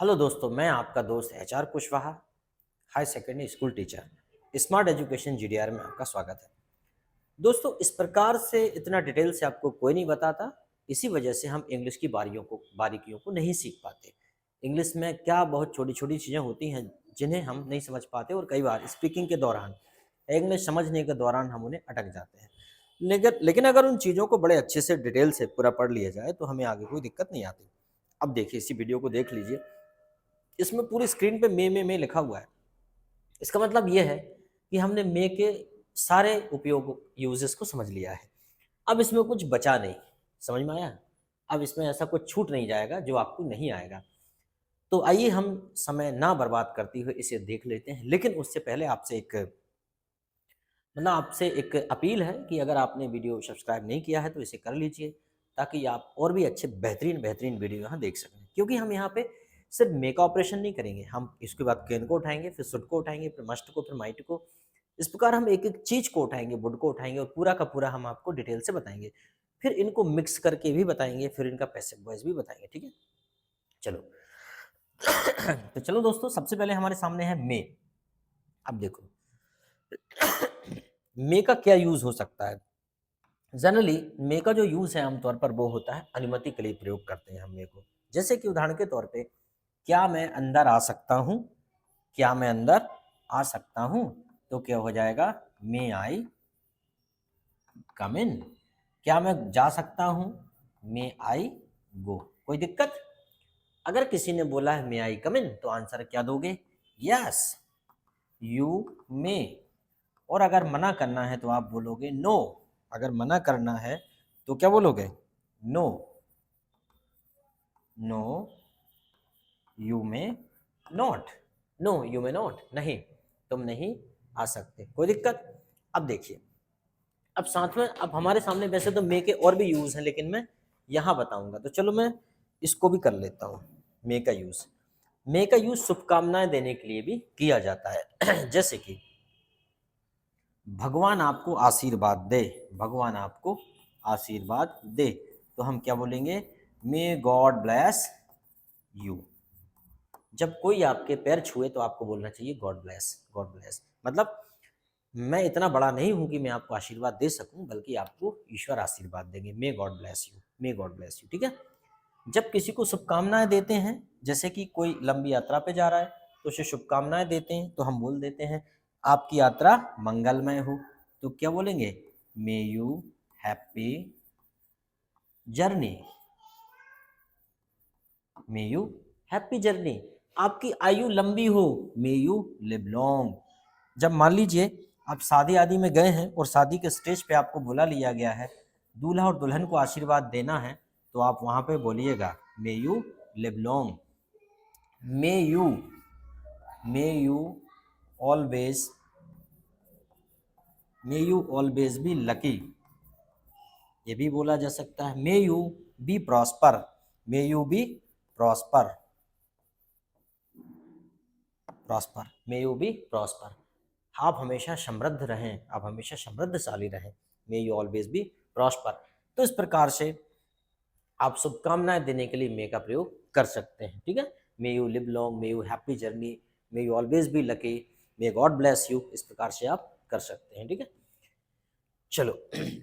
Hello दोस्तों, मैं आपका दोस्त HR Kushwaha, high secondary school teacher, smart education GDR में आपका स्वागत है। दोस्तों, इस प्रकार से इतना डिटेल से आपको कोई नहीं बताता, इसी वजह से हम इंग्लिश की बारीकियों को नहीं सीख पाते। इंग्लिश में क्या बहुत छोटी-छोटी चीज़ें होती हैं, जिन्हें हम नहीं समझ पाते और कई बार स्पीकिंग के दौरान, इंग्लिश समझने के दौरान हम उन्हें अटक जाते हैं। लेकिन लेकिन अगर उन चीज़ों को बड़े अच्छे से डिटेल से पूरा पढ़ लिया जाए, तो हमें आगे कोई दिक्कत नहीं आती। अब देखिए, इसी वीडियो को देख लीजिए। इसमें पूरी स्क्रीन पे मे लिखा हुआ है। इसका मतलब ये है कि हमने मे के सारे उपयोग यूजेस को समझ लिया है। अब इसमें कुछ बचा नहीं, समझ में आया? अब इसमें ऐसा कुछ छूट नहीं जाएगा जो आपको नहीं आएगा। तो आइए हम समय ना बर्बाद करते हुए इसे देख लेते हैं। लेकिन उससे पहले आपसे एक अपील है कि अगर आपने वीडियो सब्सक्राइब नहीं किया है तो इसे कर लीजिए, ताकि आप और भी अच्छे बेहतरीन वीडियो यहाँ देख सकें। क्योंकि हम यहाँ पे सिर्फ मे का ऑपरेशन नहीं करेंगे, हम इसके बाद कैन को उठाएंगे, फिर शुड को उठाएंगे, फिर मस्ट को, फिर माइट को। इस प्रकार हम एक एक चीज को उठाएंगे, वुड को उठाएंगे और पूरा का पूरा हम आपको डिटेल से बताएंगे। फिर इनको मिक्स करके भी बताएंगे, फिर इनका पैसिव वॉइस भी बताएंगे। ठीक है, चलो। तो चलो दोस्तों, सबसे पहले हमारे सामने है मे। अब देखो, मे का क्या यूज हो सकता है। जनरली मे का जो यूज है आमतौर पर वो होता है अनुमति के लिए प्रयोग करते हैं हम मे को। जैसे कि उदाहरण के तौर पे, क्या मैं अंदर आ सकता हूँ? क्या मैं अंदर आ सकता हूँ? तो क्या हो जाएगा? मे आई कम इन। क्या मैं जा सकता हूँ? मे आई गो। कोई दिक्कत? अगर किसी ने बोला है मे आई कम इन, तो आंसर क्या दोगे? Yes, you may. और अगर मना करना है तो आप बोलोगे नो। अगर मना करना है तो क्या बोलोगे? No, no you may not. No you may not, नहीं तुम नहीं आ सकते। कोई दिक्कत? अब देखिए, अब साथ में अब हमारे सामने वैसे तो मे के और भी यूज हैं, लेकिन मैं यहाँ बताऊंगा। तो चलो मैं इसको भी कर लेता हूँ। मे का यूज, मे का यूज शुभकामनाएं देने के लिए भी किया जाता है। जैसे कि भगवान आपको आशीर्वाद दे, भगवान आपको आशीर्वाद दे, तो हम क्या बोलेंगे? May God bless you. जब कोई आपके पैर छुए तो आपको बोलना चाहिए गॉड ब्लेस, गॉड ब्लेस। मतलब मैं इतना बड़ा नहीं हूं कि मैं आपको आशीर्वाद दे सकूं, बल्कि आपको ईश्वर आशीर्वाद देंगे। May God bless you, may God bless you. ठीक है। जब किसी को शुभकामनाएं देते हैं, जैसे कि कोई लंबी यात्रा पे जा रहा है तो उसे शुभकामनाएं देते हैं, तो हम बोल देते हैं आपकी यात्रा मंगलमय हो। तो क्या बोलेंगे? May you happy journey, may you happy journey. आपकी आयु लंबी हो, मे यू लिव लॉन्ग। जब मान लीजिए आप शादी आदि में गए हैं और शादी के स्टेज पे आपको बुला लिया गया है, दूल्हा और दुल्हन को आशीर्वाद देना है, तो आप वहां पे बोलिएगा may you live long. May you, may you always, may you always be lucky, ये भी बोला जा सकता है। May you be prosper, may you be prosper, prosper, may you be prosper. आप हमेशा समृद्ध रहें, आप हमेशा समृद्धशाली रहें। May you always be prosper. तो इस प्रकार से आप शुभकामनाएं देने के लिए मे का प्रयोग कर सकते हैं। ठीक है। May you live long, may you happy journey, may you always be lucky, may God bless you. इस प्रकार से आप कर सकते हैं। ठीक है, चलो।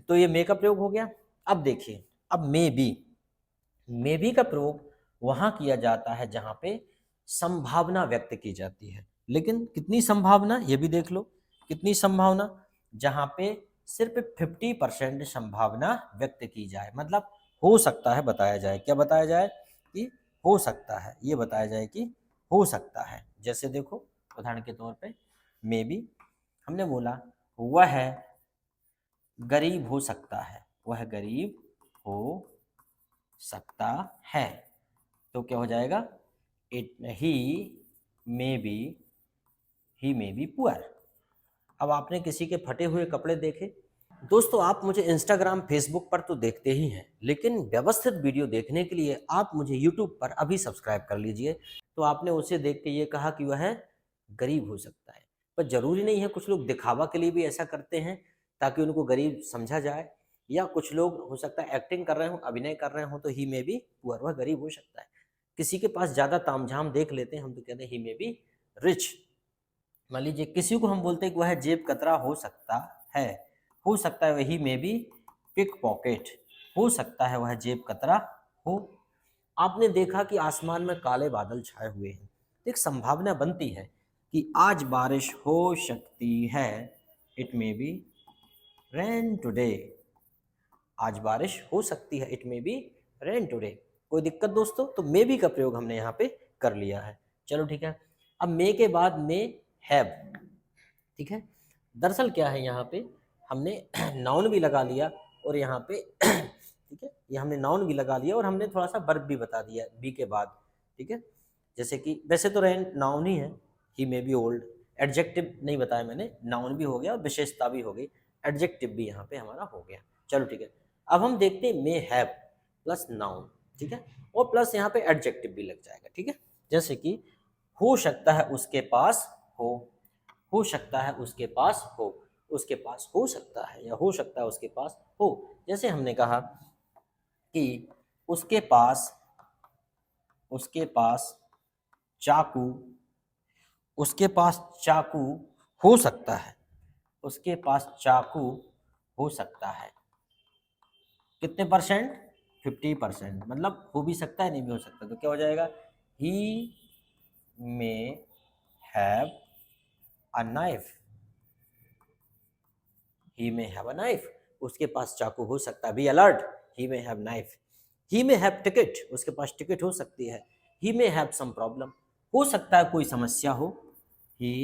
तो ये मे का प्रयोग हो गया। अब देखिए, अब मे बी का प्रयोग वहां किया जाता है जहां पे संभावना व्यक्त की जाती है। लेकिन कितनी संभावना, ये भी देख लो। कितनी संभावना? जहां पे सिर्फ 50% संभावना व्यक्त की जाए, मतलब हो सकता है बताया जाए। क्या बताया जाए? कि हो सकता है, ये बताया जाए कि हो सकता है। जैसे देखो, उदाहरण के तौर पे मे बी हमने बोला वह गरीब हो सकता है, वह गरीब हो सकता है, तो क्या हो जाएगा? It he may be poor. अब आपने किसी के फटे हुए कपड़े देखे? दोस्तों, आप मुझे इंस्टाग्राम फेसबुक पर तो देखते ही हैं, लेकिन व्यवस्थित वीडियो देखने के लिए आप मुझे यूट्यूब पर अभी सब्सक्राइब कर लीजिए। तो आपने उसे देख के ये कहा कि वह गरीब हो सकता है, पर जरूरी नहीं है। कुछ लोग दिखावा के लिए भी ऐसा करते हैं ताकि उनको गरीब समझा जाए, या कुछ लोग हो सकता है एक्टिंग कर रहे हो, अभिनय कर रहे हो, तो ही में भी पुअर, वह गरीब हो सकता है। किसी के पास ज़्यादा तामझाम देख लेते हैं हम, तो कहते हैं ही मे बी रिच। मान लीजिए किसी को हम बोलते हैं कि वह जेब कतरा हो सकता है वही मे बी पिक पॉकेट, हो सकता है वह जेब कतरा हो। आपने देखा कि आसमान में काले बादल छाए हुए हैं, तो एक संभावना बनती है कि आज बारिश हो सकती है, it may be rain today. आज बारिश हो सकती है, it may be rain today. कोई दिक्कत दोस्तों? तो मे बी का प्रयोग हमने यहाँ पे कर लिया है। चलो ठीक है। अब मे के बाद मे हैव, ठीक है। दरअसल क्या है, यहाँ पे हमने नाउन भी लगा लिया और यहाँ पे ठीक है, ये हमने नाउन भी लगा लिया और हमने थोड़ा सा वर्ब भी बता दिया बी के बाद, ठीक है। जैसे कि वैसे तो रेन नाउन ही है, ही मे बी ओल्ड, एडजेक्टिव नहीं बताया मैंने, नाउन भी हो गया और विशेषता भी हो गई, एडजेक्टिव भी यहाँ पे हमारा हो गया। चलो ठीक है। अब हम देखते हैं मे हैव प्लस नाउन, ठीक है, और प्लस यहाँ पे एडजेक्टिव भी लग जाएगा, ठीक है। जैसे कि हो सकता है उसके पास हो सकता है उसके पास हो, उसके पास हो सकता है या हो सकता है उसके पास हो। जैसे हमने कहा कि उसके पास चाकू, उसके पास चाकू हो सकता है, उसके पास चाकू हो सकता है। कितने परसेंट? 50%, मतलब हो भी सकता है नहीं भी हो सकता। तो क्या हो जाएगा? He may have a knife, he may have a knife, उसके पास चाकू हो सकता है। Be alert, he may have knife. He may have ticket, उसके पास टिकट हो सकती है। ही मे हैव सम प्रॉब्लम, हो सकता है कोई समस्या हो। He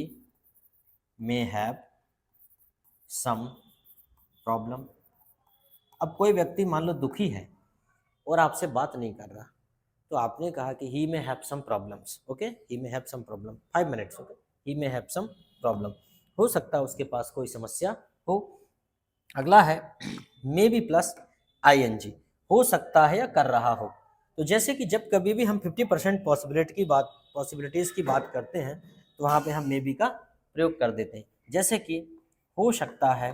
may have some problem. अब कोई व्यक्ति मान लो दुखी है और आपसे बात नहीं कर रहा, तो आपने कहा कि he may have some problems, okay, he may have some problem, 5 minutes, okay, he may have some problem, हो सकता है उसके पास कोई समस्या हो। अगला है मे बी प्लस आईएनजी, हो सकता है या कर रहा हो। तो जैसे कि जब कभी भी हम 50% पॉसिबिलिटीज की बात करते हैं, तो वहाँ पे हम मे बी का प्रयोग कर देते हैं। जैसे कि हो सकता है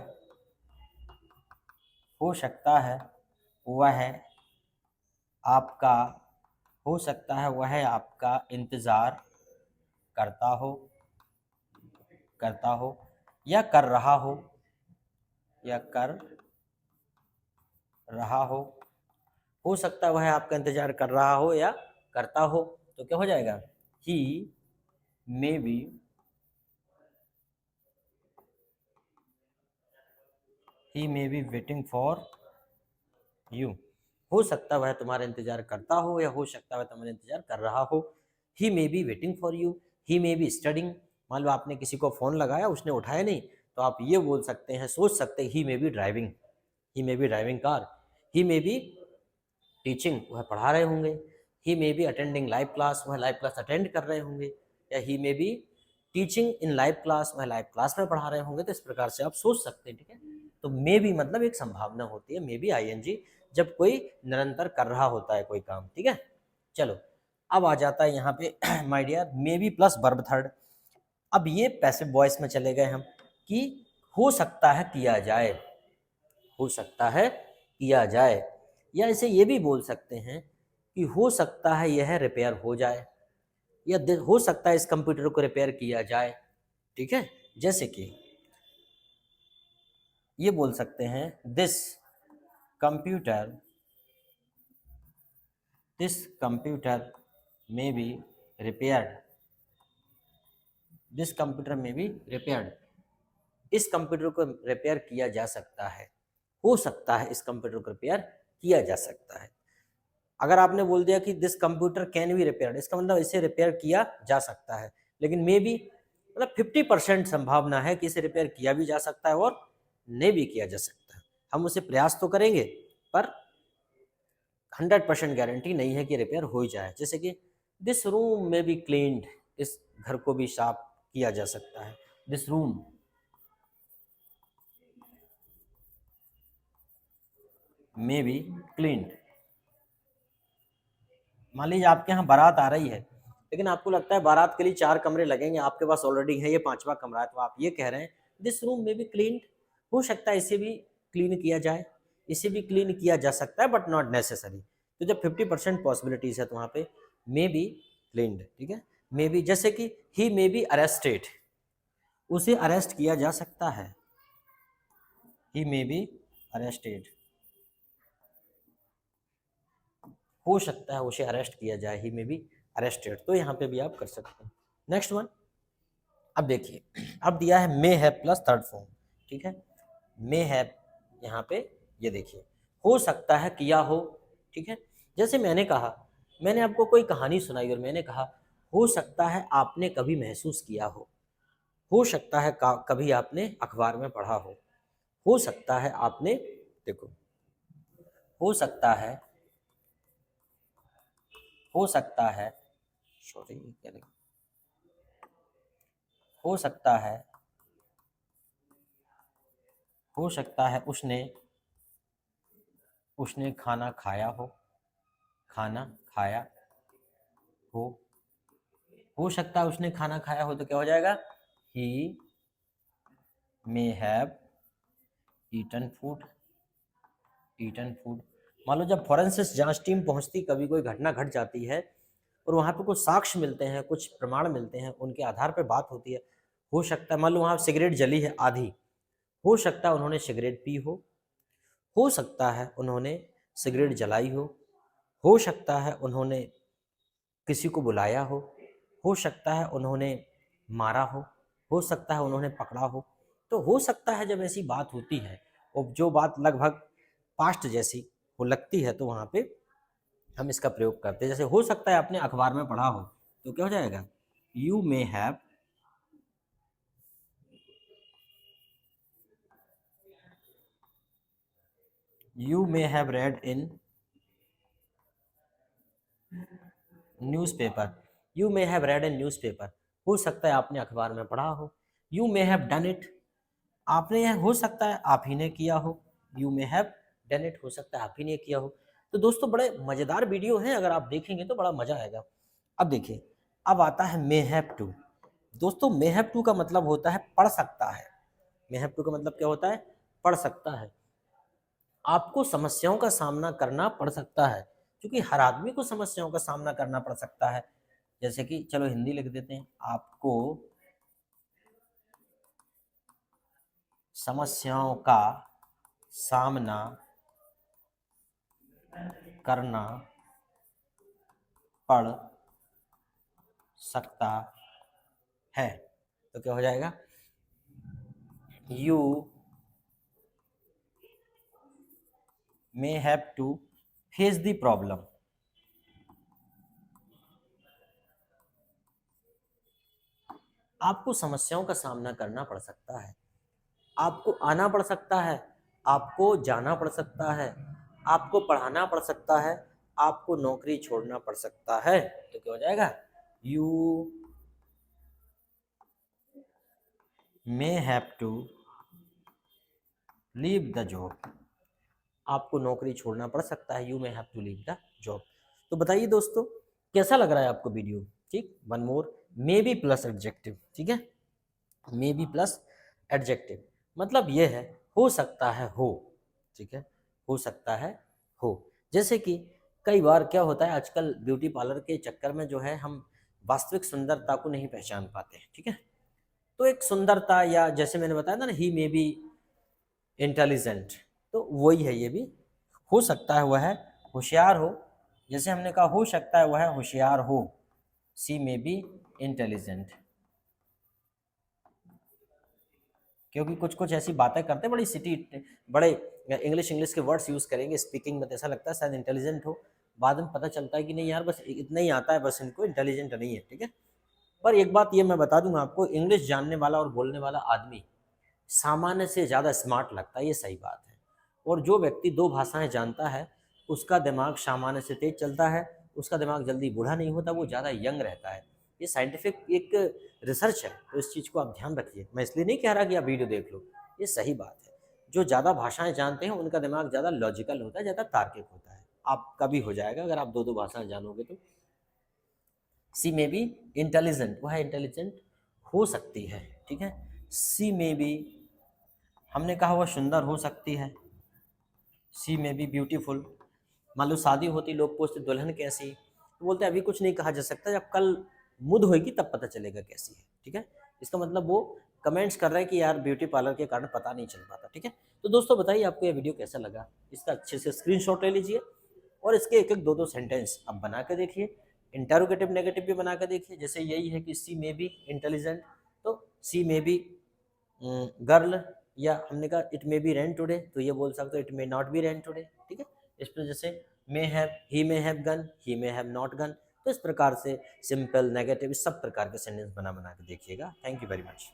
वह आपका हो सकता है वह आपका इंतज़ार करता हो या कर रहा हो हो सकता है वह आपका इंतजार कर रहा हो या करता हो। तो क्या हो जाएगा? He may be waiting for you, हो सकता है वह तुम्हारा इंतजार करता हो या हो सकता है वह तुम्हारा इंतजार कर रहा हो। He may be waiting for you, he may be studying. मान लो आपने किसी को फोन लगाया, उसने उठाया नहीं, तो आप ये बोल सकते हैं, सोच सकते हैं, he may be driving car. He may be teaching, वह पढ़ा रहे होंगे। He may be attending live class, वह लाइव क्लास अटेंड कर रहे होंगे। या he may be teaching in live class, वह लाइव क्लास में पढ़ा रहे होंगे। तो इस प्रकार से आप सोच सकते हैं, ठीक है। तो मे बी मतलब एक संभावना होती है, मे बी आईएनजी, जब कोई निरंतर कर रहा होता है कोई काम, ठीक है। चलो अब आ जाता है यहाँ पे my dear may be plus verb third. अब ये पैसिव वॉइस में चले गए हम कि हो सकता है किया जाए, हो सकता है किया जाए, या इसे ये भी बोल सकते हैं कि हो सकता है यह रिपेयर हो जाए, या हो सकता है इस कंप्यूटर को रिपेयर किया जाए, ठीक है। जैसे कि ये बोल सकते हैं कंप्यूटर दिस कंप्यूटर में बी रिपेयर्ड, दिस कंप्यूटर में बी रिपेयर्ड, इस कंप्यूटर को रिपेयर किया जा सकता है, हो सकता है इस कंप्यूटर को रिपेयर किया जा सकता है। अगर आपने बोल दिया कि this computer can be repaired, इसका मतलब इसे रिपेयर किया जा सकता है, लेकिन मे बी मतलब 50% संभावना है कि इसे रिपेयर किया भी जा सकता है और नहीं भी किया जा सकता है। हम उसे प्रयास तो करेंगे, पर 100% गारंटी नहीं है कि रिपेयर हो ही जाए। जैसे कि दिस रूम में बी क्लीन्ड, इस घर को भी साफ किया जा सकता है। दिस रूम में बी क्लीन्ड। मान लीजिए आपके यहाँ बारात आ रही है, लेकिन आपको लगता है बारात के लिए 4 कमरे लगेंगे, आपके पास ऑलरेडी है ये 5वां कमरा है, तो आप ये कह रहे हैं दिस रूम में बी क्लीन्ड, हो सकता है इसे भी क्लीन किया जाए, इसे भी क्लीन किया जा सकता है, बट नॉट नेसेसरी। तो जब 50% पॉसिबिलिटीज है, तो वहाँ पे मे बी क्लीन्ड, ठीक है। मे बी, जैसे कि ही मे बी अरेस्टेड, उसे अरेस्ट किया जा सकता है, ही मे बी अरेस्टेड, हो सकता है उसे अरेस्ट किया जाए, ही मे बी अरेस्टेड, तो यहाँ पे भी आप कर सकते हैं। नेक्स्ट वन, अब देखिए, अब दिया है may have plus third form, ठीक है। मे हैव, यहाँ पे ये देखिए, हो सकता है किया हो, ठीक है। जैसे मैंने कहा, मैंने आपको कोई कहानी सुनाई और मैंने कहा हो सकता है आपने कभी महसूस किया हो सकता है कभी आपने अखबार में पढ़ा हो सकता है आपने, देखो, हो सकता है, हो सकता है, सॉरी क्या लिखा? हो सकता है, हो सकता है उसने, उसने खाना खाया खाना खाया हो सकता है उसने खाना खाया हो, तो क्या हो जाएगा, he may have eaten food, eaten food. मान लो जब फॉरेंसिक जांच टीम पहुंचती, कभी कोई घटना घट जाती है और वहां पे कुछ साक्ष्य मिलते हैं, कुछ प्रमाण मिलते हैं, उनके आधार पर बात होती है। हो सकता है मान लो वहां सिगरेट जली है आधी, हो सकता है उन्होंने सिगरेट पी हो सकता है उन्होंने सिगरेट जलाई हो सकता है उन्होंने किसी को बुलाया हो सकता है उन्होंने मारा हो सकता है उन्होंने पकड़ा तो हो सकता है जब ऐसी बात होती है और जो बात लगभग पास्ट जैसी वो लगती है, तो वहाँ पे हम इसका प्रयोग करते हैं। जैसे हो सकता है आपने अखबार में पढ़ा हो, तो क्या हो जाएगा, you may have, you may have read in newspaper, you may have read in newspaper, हो सकता है आपने अखबार में पढ़ा हो। You may have done it, आपने यह हो सकता है आप ही ने किया हो, you may have done it, हो सकता है आप ही ने किया हो। तो दोस्तों बड़े मज़ेदार वीडियो हैं, अगर आप देखेंगे तो बड़ा मज़ा आएगा। अब देखिए, अब आता है मे हैव टू। दोस्तों मे हैव टू का मतलब होता है पढ़ सकता है, मे हैव टू का मतलब क्या होता है, पढ़ सकता है। आपको समस्याओं का सामना करना पड़ सकता है, क्योंकि हर आदमी को समस्याओं का सामना करना पड़ सकता है। जैसे कि चलो हिंदी लिख देते हैं, आपको समस्याओं का सामना करना पड़ सकता है, तो क्या हो जाएगा, you may have to face the problem, आपको समस्याओं का सामना करना पड़ सकता है, आपको आना पड़ सकता है, आपको जाना पड़ सकता है, आपको पढ़ाना पड़ सकता है, आपको नौकरी छोड़ना पड़ सकता है, तो क्या हो जाएगा, you may have to leave the job, आपको नौकरी छोड़ना पड़ सकता है, you may have to leave the job. तो बताइए दोस्तों, कैसा लग रहा है आपको वीडियो, ठीक। One more, may be plus adjective, ठीक है, मे बी प्लस एडजेक्टिव मतलब ये है, हो सकता है हो, ठीक है, हो सकता है हो। जैसे कि कई बार क्या होता है, आजकल ब्यूटी पार्लर के चक्कर में जो है हम वास्तविक सुंदरता को नहीं पहचान पाते हैं, ठीक है। तो एक सुंदरता, या जैसे मैंने बताया था ना, ही मे बी इंटेलिजेंट, तो वही है ये भी, हो सकता है वह है होशियार हो, जैसे हमने कहा हो सकता है वह है होशियार हो, सी मे बी इंटेलिजेंट, क्योंकि कुछ कुछ ऐसी बातें करते हैं बड़ी सिटी, बड़े इंग्लिश इंग्लिश के वर्ड्स यूज़ करेंगे स्पीकिंग में, तो ऐसा लगता है शायद इंटेलिजेंट हो, बाद में पता चलता है कि नहीं यार, बस इतना ही आता है, बस इनको इंटेलिजेंट नहीं है, ठीक है। पर एक बात ये मैं बता दूंगा आपको, इंग्लिश जानने वाला और बोलने वाला आदमी सामान्य से ज़्यादा स्मार्ट लगता है, ये सही बात है। और जो व्यक्ति दो भाषाएं जानता है, उसका दिमाग सामान्य से तेज चलता है, उसका दिमाग जल्दी बूढ़ा नहीं होता, वो ज़्यादा यंग रहता है। ये साइंटिफिक एक रिसर्च है, तो इस चीज़ को आप ध्यान रखिए। मैं इसलिए नहीं कह रहा कि आप वीडियो देख लो, ये सही बात है। जो ज़्यादा भाषाएं जानते हैं उनका दिमाग ज़्यादा लॉजिकल होता है, ज़्यादा तार्किक होता है। आपका भी हो जाएगा अगर आप दो दो भाषाएं जानोगे तो। सी मे बी इंटेलिजेंट, वह इंटेलिजेंट हो सकती है, ठीक है। सी मे बी, हमने कहा वह सुंदर हो सकती है, शी मे बी ब्यूटीफुल। मान लो शादी होती, लोग पूछते दुल्हन कैसी, तो बोलते हैं अभी कुछ नहीं कहा जा सकता, जब कल मुद होगी तब पता चलेगा कैसी है, ठीक है। इसका मतलब वो कमेंट्स कर रहा है कि यार ब्यूटी पार्लर के कारण पता नहीं चल पाता, ठीक है। तो दोस्तों बताइए आपको ये वीडियो कैसा लगा, इसका अच्छे से स्क्रीनशॉट ले लीजिए और इसके एक एक दो दो सेंटेंस आप बना के देखिए, इंटरोगेटिव नेगेटिव भी बना के देखिए। जैसे यही है कि सी मे बी इंटेलिजेंट, तो सी मे बी गर्ल, या हमने कहा it may be rain today, तो ये बोल सकते हो it may not be rain today, ठीक है। इस पर जैसे may have, he may have gun, he may have not gonna. तो इस प्रकार से सिंपल नेगेटिव इस सब प्रकार के सेंटेंस बना बना के देखिएगा। Thank you very much.